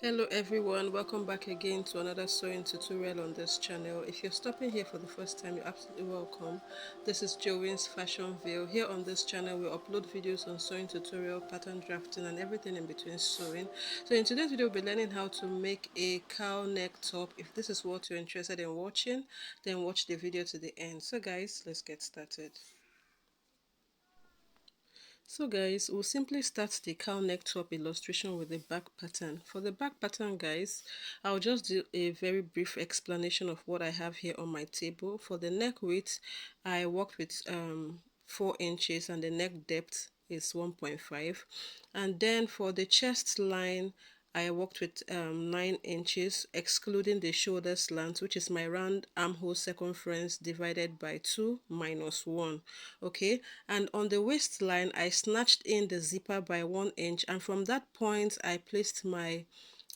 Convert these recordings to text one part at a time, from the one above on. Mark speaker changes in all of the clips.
Speaker 1: Hello everyone, welcome back again to another sewing tutorial on this channel. If you're stopping here for the first time, you're absolutely welcome. This is Jowins Fashion Ville. Here on this channel we upload videos on sewing tutorial, pattern drafting and everything in between sewing. So in today's video we'll be learning how to make a cowl neck top. If this is what you're interested in watching, then watch the video to the end. So guys, let's get started. So guys, we'll simply start the cowl neck top illustration with the back pattern. For the back pattern guys, I'll just do a very brief explanation of what I have here on my table. For the neck width, I worked with 4 inches and the neck depth is 1.5. And then for the chest line, I worked with 9 inches, excluding the shoulder slant, which is my round armhole circumference divided by 2 minus 1. Okay, and on the waistline, I snatched in the zipper by 1 inch, and from that point, I placed my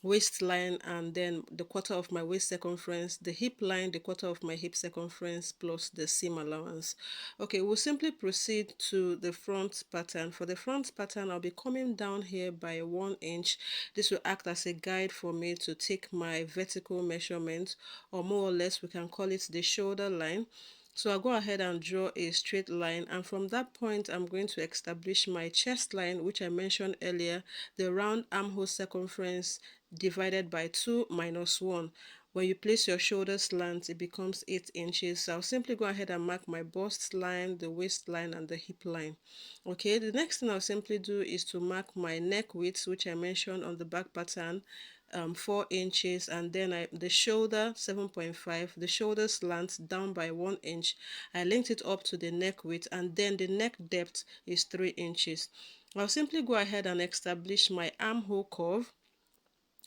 Speaker 1: waistline and then the quarter of my waist circumference, the hip line, the quarter of my hip circumference, plus the seam allowance. Okay, we'll simply proceed to the front pattern. For the front pattern, I'll be coming down here by 1 inch. This will act as a guide for me to take my vertical measurement, or more or less we can call it the shoulder line. So I'll go ahead and draw a straight line, and from that point I'm going to establish my chest line, which I mentioned earlier, the round armhole circumference divided by 2 minus 1. When you place your shoulder slant, it becomes 8 inches. So I'll simply go ahead and mark my bust line, the waistline, and the hip line. Okay, the next thing I'll simply do is to mark my neck width, which I mentioned on the back pattern, 4 inches, and then the shoulder 7.5, the shoulder slant down by 1 inch. I linked it up to the neck width, and then the neck depth is 3 inches. I'll simply go ahead and establish my armhole curve.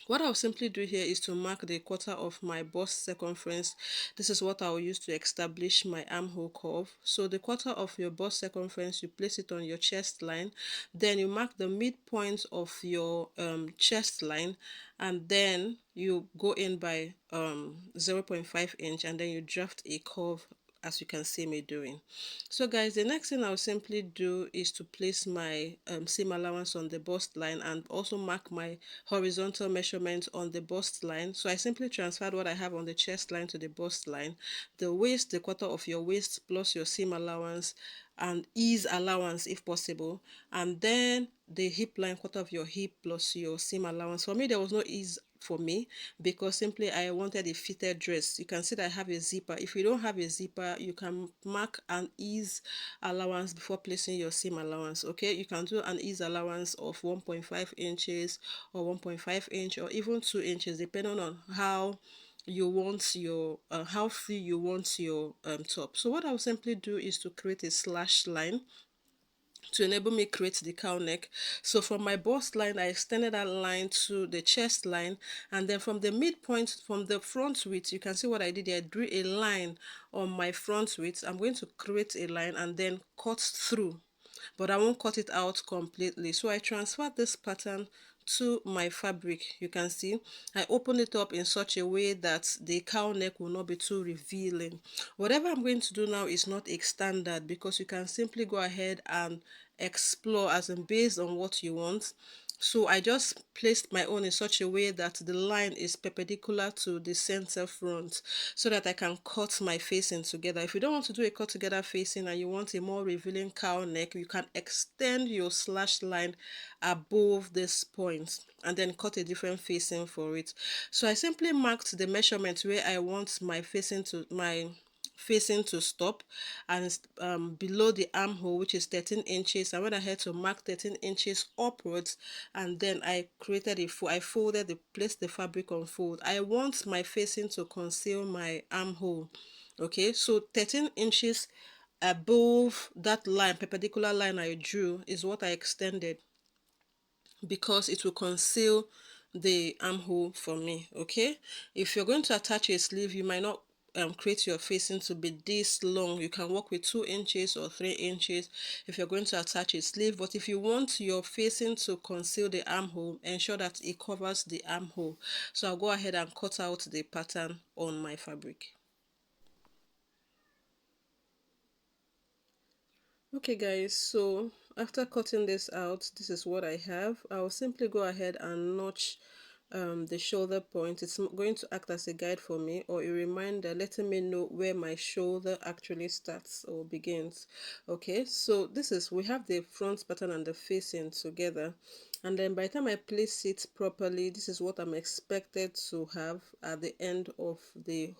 Speaker 1: What I'll simply do here is to mark the quarter of my bust circumference. This is what I'll use to establish my armhole curve. So the quarter of your bust circumference, you place it on your chest line. Then you mark the midpoint of your chest line, and then you go in by 0.5 inch, and then you draft a curve as you can see me doing. So guys, the next thing I'll simply do is to place my seam allowance on the bust line and also mark my horizontal measurement on the bust line. So I simply transferred what I have on the chest line to the bust line. The waist, the quarter of your waist plus your seam allowance and ease allowance if possible, and then the hip line, quarter of your hip plus your seam allowance. For me there was no ease for me because simply I wanted a fitted dress. You can see that I have a zipper. If you don't have a zipper, you can mark an ease allowance before placing your seam allowance. Okay, you can do an ease allowance of 1.5 inches or 1.5 inch or even 2 inches depending on how you want your how free you want your top. So what I'll simply do is to create a slash line to enable me create the cowl neck. So from my bust line, I extended that line to the chest line, and then from the midpoint, from the front width, you can see what I did here. I drew a line on my front width. I'm going to create a line and then cut through, but I won't cut it out completely. So I transferred this pattern to my fabric. You can see I opened it up in such a way that the cowl neck will not be too revealing. Whatever I'm going to do now is not a standard, because you can simply go ahead and explore as in based on what you want. So I just placed my own in such a way that the line is perpendicular to the center front so that I can cut my facing together. If you don't want to do a cut together facing and you want a more revealing cowl neck, you can extend your slash line above this point and then cut a different facing for it. So I simply marked the measurement where I want my facing to stop, and below the armhole, which is 13 inches. I went ahead to mark 13 inches upwards, and then I created I folded placed the fabric on fold. I want my facing to conceal my armhole. Okay, so 13 inches above that line, perpendicular line I drew, is what I extended because it will conceal the armhole for me. Okay, if you're going to attach a sleeve, you might not create your facing to be this long. You can work with 2 inches or 3 inches if you're going to attach a sleeve, but if you want your facing to conceal the armhole, ensure that it covers the armhole. So I'll go ahead and cut out the pattern on my fabric. Okay guys, so after cutting this out, this is what I have. I'll simply go ahead and notch the shoulder point. It's going to act as a guide for me, or a reminder letting me know where my shoulder actually starts or begins. Okay, so this is, we have the front pattern and the facing together, and then by the time I place it properly, this is what I'm expected to have at the end of the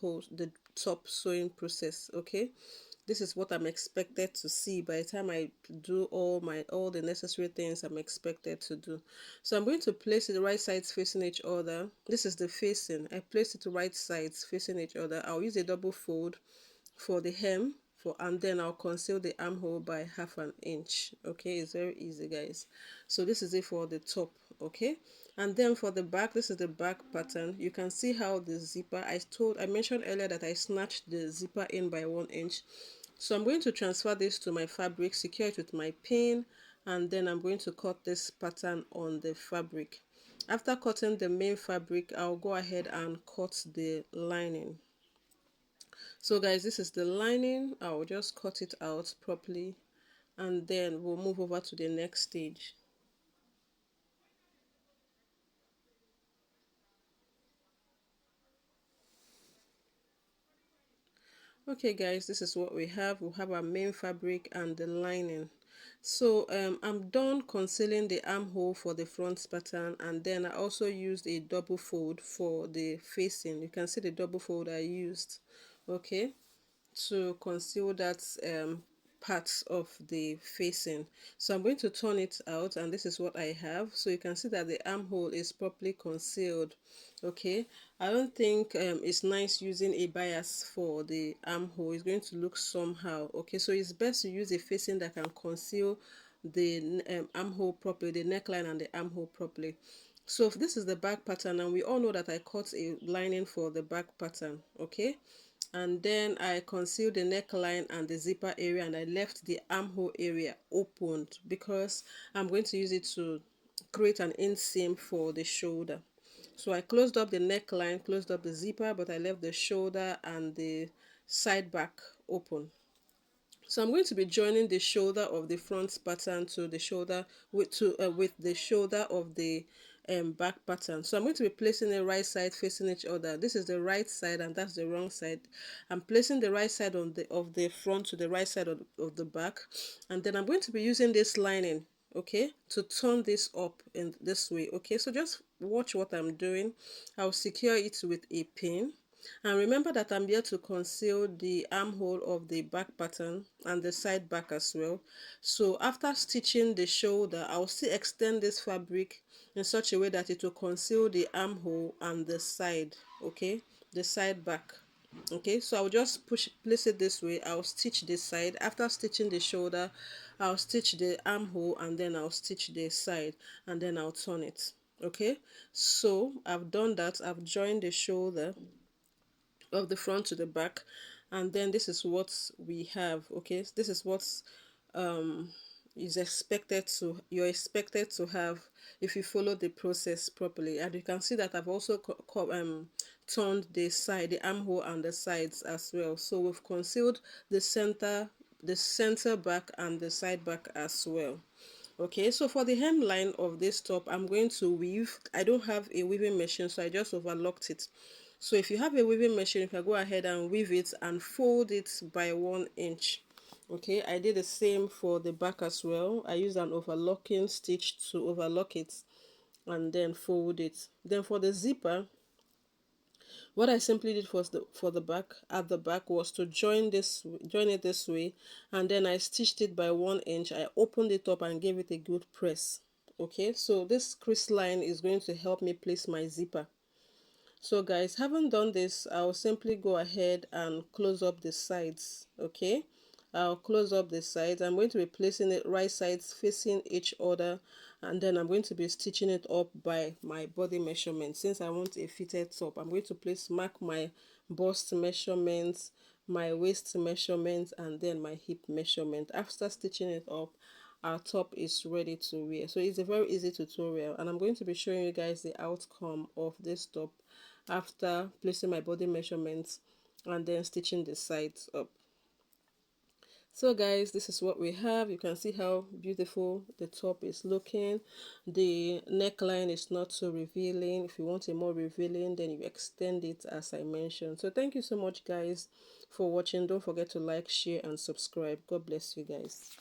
Speaker 1: top sewing process. Okay, this is what I'm expected to see by the time I do all the necessary things I'm expected to do. So I'm going to place it the right sides facing each other. This is the facing. I place it right sides facing each other. I'll use a double fold for the hem, and then I'll conceal the armhole by 1/2 inch. Okay, it's very easy, guys. So this is it for the top. Okay, and then for the back, this is the back pattern. You can see how the zipper, I mentioned earlier that I snatched the zipper in by 1 inch. So I'm going to transfer this to my fabric, secure it with my pin, and then I'm going to cut this pattern on the fabric. After cutting the main fabric, I'll go ahead and cut the lining. So guys, this is the lining. I'll just cut it out properly, and then we'll move over to the next stage. Okay guys, this is what we have. We have our main fabric and the lining. So I'm done concealing the armhole for the front pattern, and then I also used a double fold for the facing. You can see the double fold I used, okay, to conceal that parts of the facing. So I'm going to turn it out, and this is what I have. So you can see that the armhole is properly concealed. Okay, I don't think it's nice using a bias for the armhole. It's going to look somehow. Okay, so it's best to use a facing that can conceal the armhole properly, the neckline and the armhole properly. So if this is the back pattern, and we all know that I cut a lining for the back pattern. Okay, and then I concealed the neckline and the zipper area, and I left the armhole area opened because I'm going to use it to create an inseam for the shoulder. So I closed up the neckline, closed up the zipper, but I left the shoulder and the side back open. So I'm going to be joining the shoulder of the front pattern to the shoulder with the shoulder of the back pattern. So I'm going to be placing the right side facing each other. This is the right side and that's the wrong side. I'm placing the right side on the front to the right side of the back, and then I'm going to be using this lining, okay, to turn this up in this way. Okay, so just watch what I'm doing. I'll secure it with a pin. And remember that I'm here to conceal the armhole of the back pattern and the side back as well. So after stitching the shoulder, I'll still extend this fabric in such a way that it will conceal the armhole and the side, okay, the side back. Okay, so I'll just place it this way. I'll stitch this side. After stitching the shoulder, I'll stitch the armhole, and then I'll stitch the side, and then I'll turn it. Okay, so I've done that. I've joined the shoulder of the front to the back, and then this is what we have. Okay, this is what um you're expected to have if you follow the process properly. And you can see that I've also turned the armhole and the sides as well. So we've concealed the center back and the side back as well. Okay, so for the hemline of this top, I'm going to weave. I don't have a weaving machine, so I just overlocked it. So if you have a weaving machine, you can go ahead and weave it and fold it by 1 inch. Okay, I did the same for the back as well. I used an overlocking stitch to overlock it and then fold it. Then for the zipper, what I simply did for the back at the back was to join it this way, and then I stitched it by 1 inch. I opened it up and gave it a good press. Okay, so this crease line is going to help me place my zipper. So guys, having done this, I'll simply go ahead and close up the sides. Okay, I'll close up the sides. I'm going to be placing it right sides facing each other, and then I'm going to be stitching it up by my body measurement. Since I want a fitted top, I'm going to mark my bust measurements, my waist measurements, and then my hip measurement. After stitching it up, our top is ready to wear. So it's a very easy tutorial, and I'm going to be showing you guys the outcome of this top after placing my body measurements and then stitching the sides up. So guys, this is what we have. You can see how beautiful the top is looking. The neckline is not so revealing. If you want a more revealing, then you extend it as I mentioned. So thank you so much guys for watching. Don't forget to like, share and subscribe. God bless you guys.